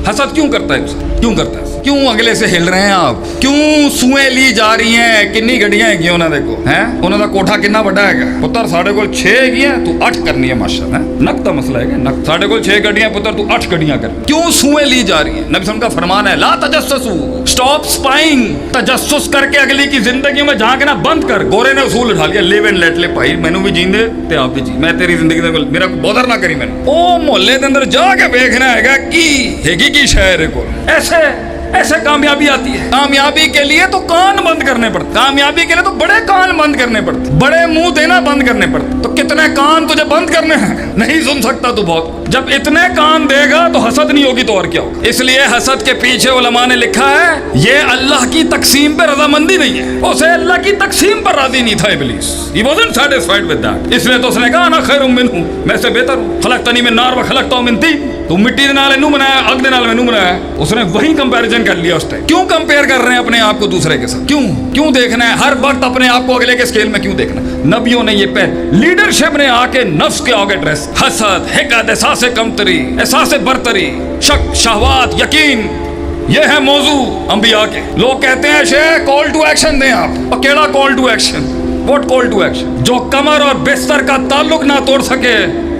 हसद क्यों करता है इंसान? क्यों करता है? क्यों अगले से हिल रहे हैं आप? क्यों सूएं ली जा रही हैं? किन्नी गड्डियां हैगी ਉਹਨਾਂ ਦੇ ਕੋਲ ਹੈ? ਉਹਨਾਂ ਦਾ ਕੋਠਾ ਕਿੰਨਾ ਵੱਡਾ ਹੈਗਾ? ਪੁੱਤਰ ਸਾਡੇ ਕੋਲ 6 ਹੈਗੀਆਂ, ਤੂੰ 8 ਕਰਨੀ ਹੈ ਮਾਸ਼ਾਅੱਲਾ। ਨਕ ਦਾ ਮਸਲਾ ਹੈਗਾ, ਨਕ। ਸਾਡੇ ਕੋਲ 6 ਗੱਡੀਆਂ ਪੁੱਤਰ, ਤੂੰ 8 ਗੱਡੀਆਂ ਕਰ। क्यों सूएं ली जा रही है? नबी सल्लल्लाहु अलैहि वसल्लम का फरमान है, ला तजस्ससू, स्टॉप स्पाइंग। तजस्सुस करके अगली की जिंदगी में झांकना बंद कर। गोरे ने उसूल उठा लिया, लिव एंड लेट ले भाई, मैनू भी जीन दे ते आप भी जी, मैं तेरी जिंदगी दे मेरा बॉदर ना करी। मैंने ओ मोहल्ले के अंदर जाके देखना हैगा कि हैगी की शहर को। ऐसे कामयाबी आती है। कामयाबी के लिए तो कान बंद करने पड़ते, कामयाबी के लिए तो बड़े कान बंद करने पड़ते, बड़े मुंह देना बंद करने पड़ते। तो कितने कान तुझे बंद करने हैं? नहीं सुन सकता तू बहुत। जब इतने कान देगा तो हसद नहीं होगी तो और क्या होगा? इसलिए हसद के पीछे उलमा ने लिखा है ये अल्लाह की तकसीम पे रजामंदी नहीं है। उसे अल्लाह की तकसीम पर राजी नहीं था इब्लीस। He wasn't satisfied with that। इसलिए तो उसने कहा ना खैरुम मिन्हु, मैं से बेहतर हूं। खलकतनी मिन नार व खलकतहु मिन तीन, तू मिट्टी दे नाल इनू बनाया, अग दे नाल मैनू बनाया। उसने वही कंपैरिजन कर लिया उस टाइम। क्यों कंपेयर कर रहे हैं अपने आप को दूसरे के साथ? क्यों देखना है हर वक्त अपने आप को अगले के स्केल में? क्यों देखना? नबियों ने ये लीडरशिप ने आके नफ्स के आगे ड्रेस, हसद, हिकत, एहसास कमतरी, एहसास बरतरी, शक, शहवात, यकीन, ये है मौजू अंबिया के। लोग कहते हैं शेख कॉल टू एक्शन दें आप, और केड़ा call to action? What call to action? जो कमर और बिस्तर का ताल्लुक ना तोड़ सके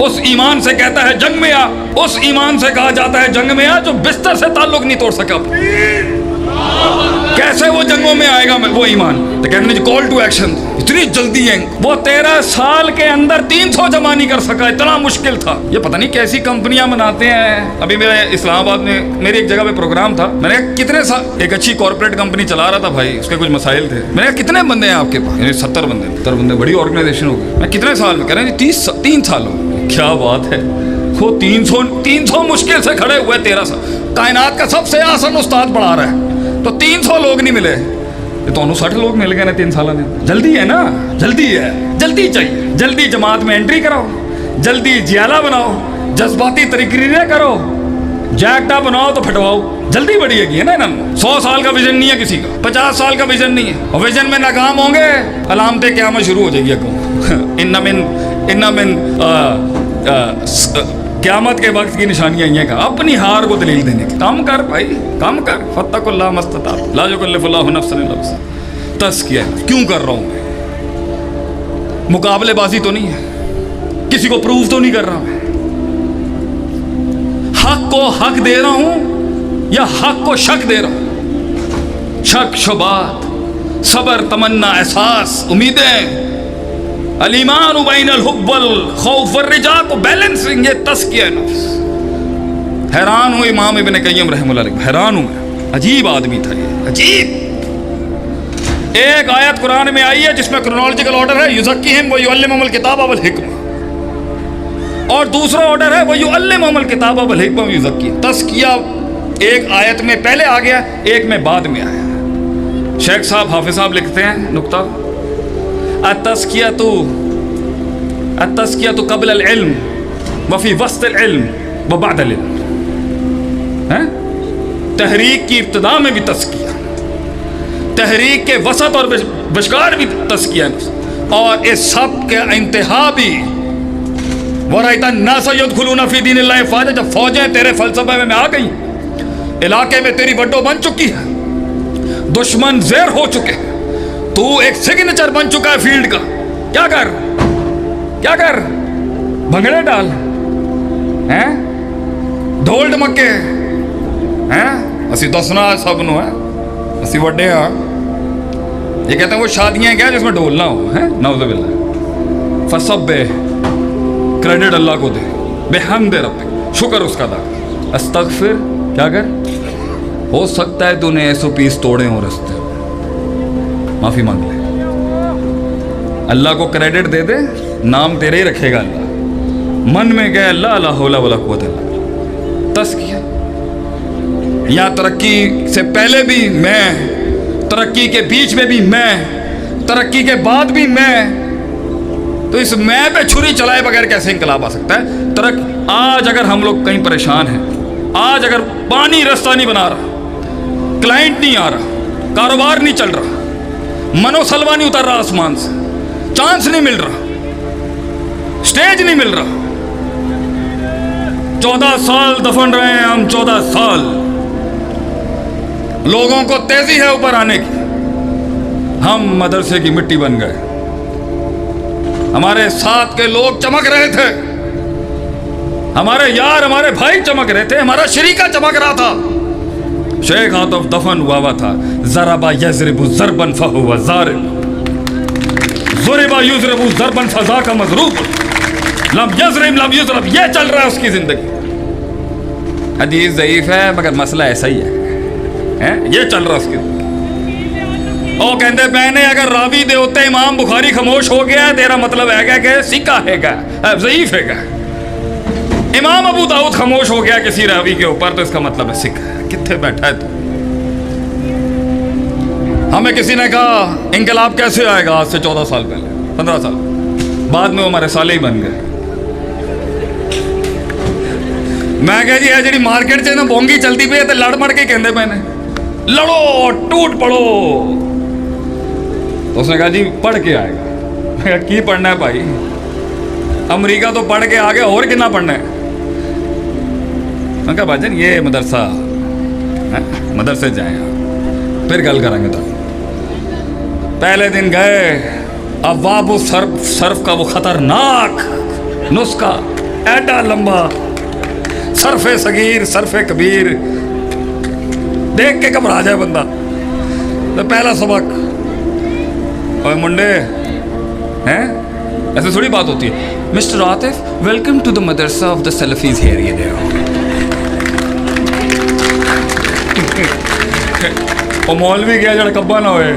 उस ईमान से कहता है जंग में आ। उस ईमान से कहा जाता है जंग में आ जो बिस्तर से ताल्लुक नहीं तोड़ सका। कैसे वो जंगों में आएगा वो ईमान? तो कहने कॉल टू एक्शन, इतनी जल्दी है। वो 13 साल के अंदर 300 जमा नहीं कर सका, इतना मुश्किल था। ये पता नहीं कैसी कंपनियां बनाते हैं। अभी मेरे इस्लामाबाद में मेरी एक जगह पे प्रोग्राम था। मैंने कहा कितने साल, एक अच्छी कॉर्पोरेट कंपनी चला रहा था भाई, उसके कुछ मसाइल थे। मैंने कहा कितने बंदे हैं आपके पास? 70 बंदे, बड़ी ऑर्गेनाइजेशन हो गई। मैं कितने साल में? कह रहे हैं 3 साल हो। क्या बात है, वो 300 मुश्किल से खड़े हुए। 13 साल कायनात का सबसे आसान उस्ताद पढ़ा रहा है, तो 300 लोग नहीं मिले, तो 60 लोग मिल गए ना 3 साल में। जल्दी है ना, जल्दी है, जल्दी चाहिए। जल्दी जमात में एंट्री कराओ, जल्दी जियाला बनाओ, जज्बाती तकरीरें करो, जैकटा बनाओ तो फटवाओ। जल्दी बड़ी है ना इन्होंने। 100 साल का विजन नहीं है किसी का, 50 साल का विजन नहीं है, और विजन में नाकाम होंगे, अलामतें क़यामत शुरू हो जाएगी। इन्ना मिन क़यामत के वक्त की निशानियां ये का अपनी हार को दलील देने की। काम कर भाई, काम कर। फत्तकुल्लाह मस्तताअत, ला युकल्लिफुल्लाहु नफ्सन इल्ला वुसअहा। तज़किया क्यों कर रहा हूं मैं? मुकाबलेबाजी तो नहीं है, किसी को प्रूव तो नहीं कर रहा मैं। हक को हक दे रहा हूं या हक को शक दे रहा हूं? शक, शुबात, सबर, तमन्ना, एहसास, उम्मीदें, अल-ईमान बैन अल-हुब्ब वल खौफ वल-रजा को बैलेंसिंग, ये तज़किया नफ्स। हैरान हूँ इमाम इब्न क़य्यिम रहमतुल्लाह अलैह, हैरान हूँ मैं। अजीब आदमी था ये, अजीब। एक आयत कुरान में आई है जिसमें क्रोनोलॉजिकल ऑर्डर है युज़क्कीहिम व युअल्लिमुहुमुल किताब वल हिकमा, और दूसरा ऑर्डर है व युअल्लिमुहुमुल किताब वल हिकमा व युज़क्कीहिम। तज़किया एक आयत में पहले आ गया, एक में बाद में आया। शेख साहब, हाफिज साहब लिखते हैं नुक्ता, अत्तज़कियतु क़ब्ल अल-इल्म व फ़ी वस्त अल-इल्म व बअद अल-इल्म। तहरीक की इब्तिदा में भी तज़किया, तहरीक के वसत और विशकार भी तज़किया, और इस सब के इंतहा भी वराइता नास यदखुलूना फ़ी दीनिल्लाहि फ़ाजा। जब फौजें तेरे फ़लसफ़े में आ गई, इलाके में तेरी वड्डो बन चुकी है, दुश्मन ज़ेर हो चुके हैं, तू एक सिग्नेचर बन चुका है फील्ड का। क्या कर भंगड़े डाल हैं, ढोल ढमके हैं। असी दसना सब नु है, असी वड्डे हाँ। ये कहते हैं वो शादियां क्या जिसमें ढोल ना हो, है नाउज़ुबिल्लाह। फसब्बे, क्रेडिट अल्लाह को दे, बेहम्दे रब्बिक, शुक्र उसका अदा कर। अस्तगफिर, क्या कर? हो सकता है तूने SOPs तोड़े हो रस्ते, माफी मांग ले, अल्लाह को क्रेडिट दे दे, नाम तेरे ही रखेगा अल्लाह। मन में कहे अल्लाह ला हौला वला कुव्वता इल्ला बिल्लाह। तज़किया, या तरक्की से पहले भी मैं, तरक्की के बीच में भी मैं, तरक्की के बाद भी मैं। तो इस मैं पे छुरी चलाए बगैर कैसे इंकलाब आ सकता है? आज अगर हम लोग कहीं परेशान हैं, आज अगर पानी रास्ता नहीं बना रहा, क्लाइंट नहीं आ रहा, कारोबार नहीं चल रहा, मनोसलवा नहीं उतर रहा आसमान से, चांस नहीं मिल रहा, स्टेज नहीं मिल रहा, 14 साल दफन रहे हैं हम, 14 साल। लोगों को तेजी है ऊपर आने की, हम मदरसे की मिट्टी बन गए। हमारे साथ के लोग चमक रहे थे, हमारे यार हमारे भाई चमक रहे थे, हमारा शरीका चमक रहा था। शेख आतिफ दफन हुआ था। ज़रबा यज़रिबु ज़रबन फहुव ज़ारिब, ज़ुरिबा युज़रिबु ज़रबन फ़ज़ाका मज़रूब, लम यज़रिब लम युज़रब, ये चल रहा है उसकी जिंदगी। हदीस ज़ईफ है मगर मसला ऐसा ही है? ये चल रहा है उसकी। ओ कहते मैंने अगर रावी दे होते इमाम बुखारी खामोश हो गया, तेरा मतलब है कि सिक्का हैगा, ज़ईफ हैगा। इमाम अबू दाऊद खामोश हो गया किसी रावी के ऊपर, तो इसका मतलब है सिक्का है। कितने बैठा है तू? हमें किसी ने कहा इंकलाब कैसे आएगा, आज से 14 साल पहले, 15 साल बाद में वो हमारे साले ही बन गए। मैं कहा जी जी मार्केट च ना बोंगी चलती पई है, लड़ मड़ के कहते मैंने लड़ो टूट पड़ो। उसने कहा जी पढ़ के आएगा। मैं कहा की पढ़ना है भाई, अमेरिका तो पढ़ के आ गया, और कितना पढ़ना है? मैं कहा भाजन ये मदरसा, मदरसे जाए फिर गल करेंगे। तो पहले दिन गए, अब्वाबु सर्फ का वो खतरनाक नुस्खा, ऐडा लंबा, सरफे सगीर सरफे कबीर, देख के घबरा जाए बंदा। तो पहला सबक, ओए मुंडे हैं, ऐसे थोड़ी बात होती है। Mister Atif, welcome to the madrasa of the Salafis here, ये देखो। ओ मौलवी गया जड़ा कब्बा ना होए।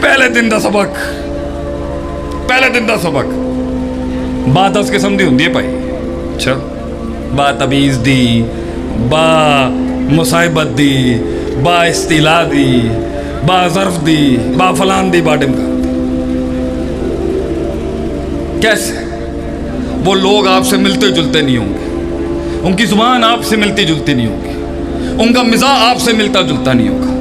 पहले दिन दा सबक, पहले दिन दा सबक बा 10 किस्म दी हुंदी है भाई। अच्छा, बा तमीज़ दी, बा मुसाइबत दी, बा इस्तिला दी, बा ज़र्फ दी, बा फलान दी, बा डिमका। कैसे? वो लोग आपसे मिलते जुलते नहीं होंगे, उनकी जुबान आपसे मिलती जुलती नहीं होगी, उनका मिजाज आपसे मिलता जुलता नहीं होगा,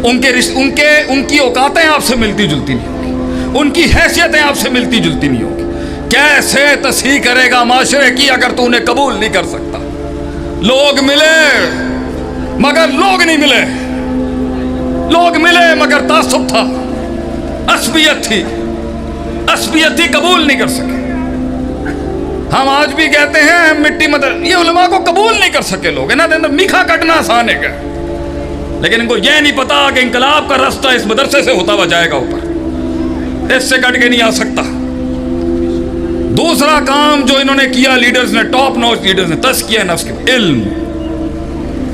उनकी औकातें आपसे मिलती जुलती नहीं होगी, उनकी हैसियतें आपसे मिलती जुलती नहीं होगी। कैसे तस्हीह करेगा माशरे की अगर तू उन्हें कबूल नहीं कर सकता? लोग मिले मगर लोग नहीं मिले, लोग मिले मगर तासुब था, असबियत थी, असबियत थी, कबूल नहीं कर सके। हम आज भी कहते हैं हम मिट्टी मदर, ये उलमा को कबूल नहीं कर सके लोग, इन्होंने अंदर मीठा कटना आसान है, लेकिन इनको यह नहीं पता कि इंकलाब का रास्ता इस मदरसे से होता हुआ जाएगा ऊपर, इससे कट के नहीं आ सकता। दूसरा काम जो इन्होंने किया लीडर्स ने, टॉप नॉच लीडर्स ने, तज़किया नफ्स के इल्म,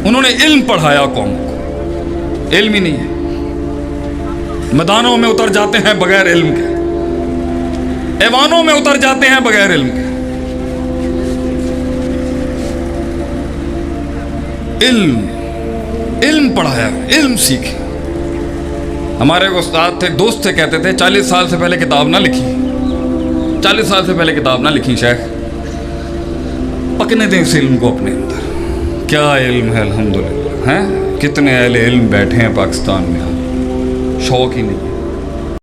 उन्होंने इल्म पढ़ाया कौम को। इल्म ही नहीं है, मैदानों में उतर जाते हैं बगैर इल्म के, ऐवानों में उतर जाते हैं बगैर इल्म के। इल्म, इल्म पढ़ाया, इल्म सीखे। हमारे उस्ताद थे, दोस्त थे, कहते थे 40 साल से पहले किताब ना लिखी, 40 साल से पहले किताब ना लिखी शेख, पकने दें इस इल्म को अपने अंदर। क्या इल्म है अल्हम्दुलिल्लाह, हैं कितने अहले इल्म बैठे हैं पाकिस्तान में, शौक ही नहीं।